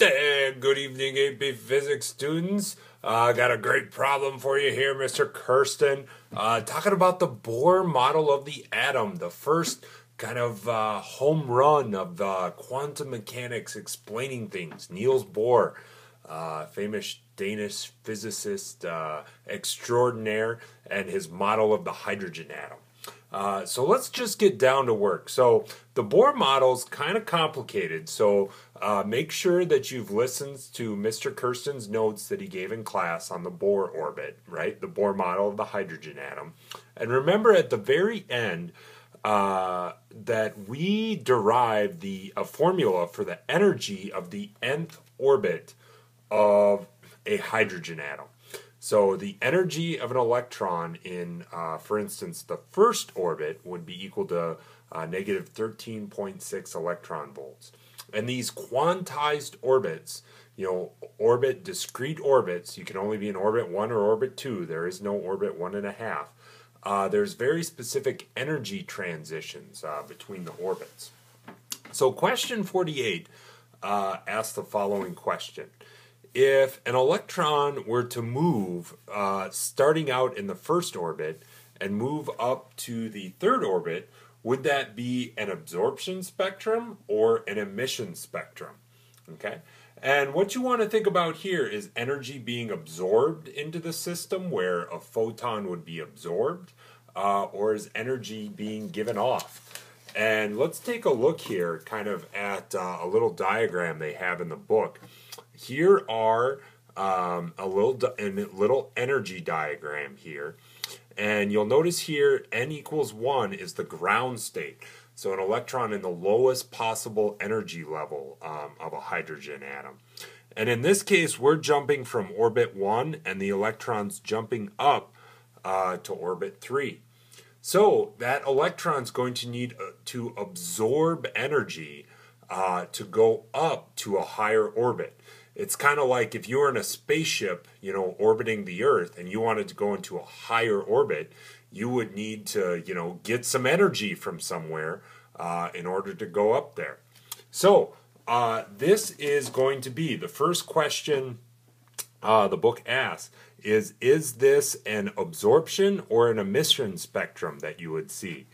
Good evening, AP Physics students. I got a great problem for you here, Mr. Kirsten. Talking about the Bohr model of the atom, the first kind of home run of quantum mechanics explaining things. Niels Bohr, famous Danish physicist extraordinaire, and his model of the hydrogen atom. So let's just get down to work. So the Bohr model's kind of complicated, so make sure that you've listened to Mr. Kirsten's notes that he gave in class on the Bohr orbit, right? The Bohr model of the hydrogen atom. And remember at the very end that we derived a formula for the energy of the nth orbit of a hydrogen atom. So the energy of an electron in, for instance, the first orbit would be equal to negative 13.6 electron volts. And these quantized orbits, discrete orbits, you can only be in orbit 1 or orbit 2. There is no orbit 1.5. There's very specific energy transitions between the orbits. So question 48 asks the following question. If an electron were to move starting out in the first orbit and move up to the third orbit, would that be an absorption spectrum or an emission spectrum? Okay, and what you want to think about here is energy being absorbed into the system where a photon would be absorbed, or is energy being given off? And let's take a look here kind of at a little diagram they have in the book. Here are a little energy diagram here. And you'll notice here n equals 1 is the ground state. So an electron in the lowest possible energy level of a hydrogen atom. And in this case, we're jumping from orbit 1 and the electron's jumping up to orbit 3. So that electron's going to need to absorb energy to go up to a higher orbit. It's kind of like if you were in a spaceship, orbiting the Earth, and you wanted to go into a higher orbit, you would need to, get some energy from somewhere in order to go up there. So this is going to be the first question the book asks is this an absorption or an emission spectrum that you would see?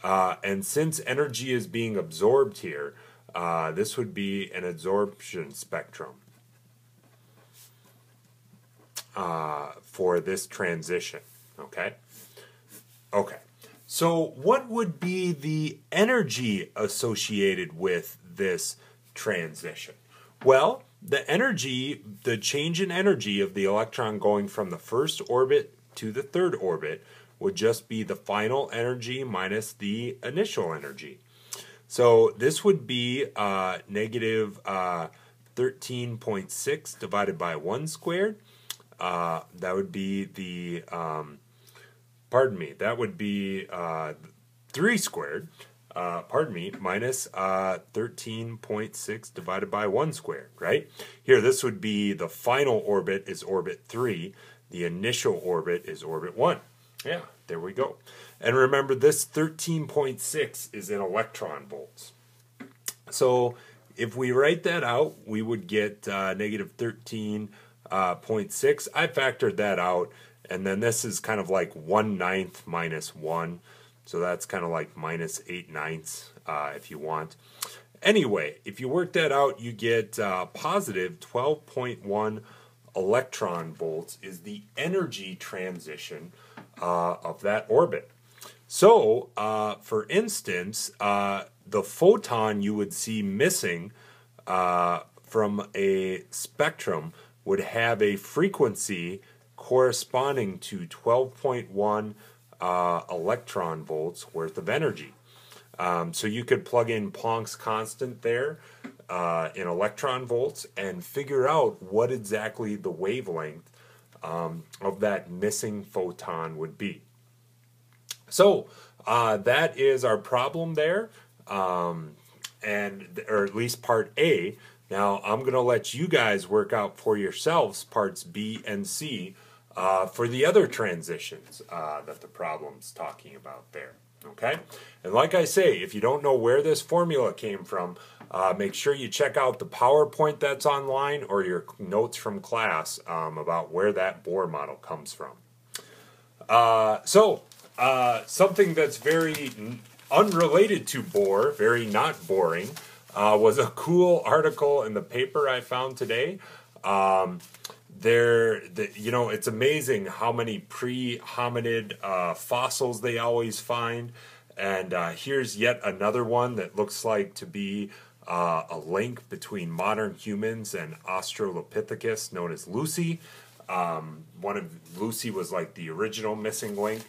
And since energy is being absorbed here, this would be an absorption spectrum for this transition, okay? Okay, so what would be the energy associated with this transition? Well, the change in energy of the electron going from the first orbit to the third orbit would just be the final energy minus the initial energy. So this would be negative 13.6 divided by 1 squared. That would be the, that would be 3 squared, minus 13.6 divided by 1 squared, right? Here, this would be the final orbit is orbit 3. The initial orbit is orbit 1. Yeah, there we go. And remember, this 13.6 is in electron volts. So if we write that out, we would get negative 13.6. I factored that out, and then this is kind of like 1/9 minus 1. So that's kind of like minus 8/9 if you want. Anyway, if you work that out, you get positive 12.1 electron volts is the energy transition of that orbit. So, for instance, the photon you would see missing from a spectrum would have a frequency corresponding to 12.1 electron volts worth of energy. So you could plug in Planck's constant there in electron volts and figure out what exactly the wavelength of that missing photon would be. So that is our problem there, or at least part A. Now I'm going to let you guys work out for yourselves parts B and C for the other transitions that the problem's talking about there. Okay? And like I say, if you don't know where this formula came from, make sure you check out the PowerPoint that's online or your notes from class about where that Bohr model comes from. Something that's very unrelated to Bohr, very not boring, was a cool article in the paper I found today. It's amazing how many pre-hominid fossils they always find. And here's yet another one that looks like to be a link between modern humans and Australopithecus, known as Lucy. Lucy was like the original missing link.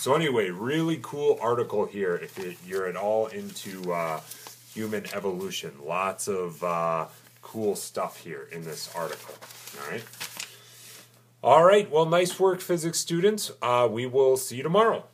So anyway, really cool article here if you're at all into human evolution. Lots of cool stuff here in this article. All right, well, nice work, physics students. We will see you tomorrow.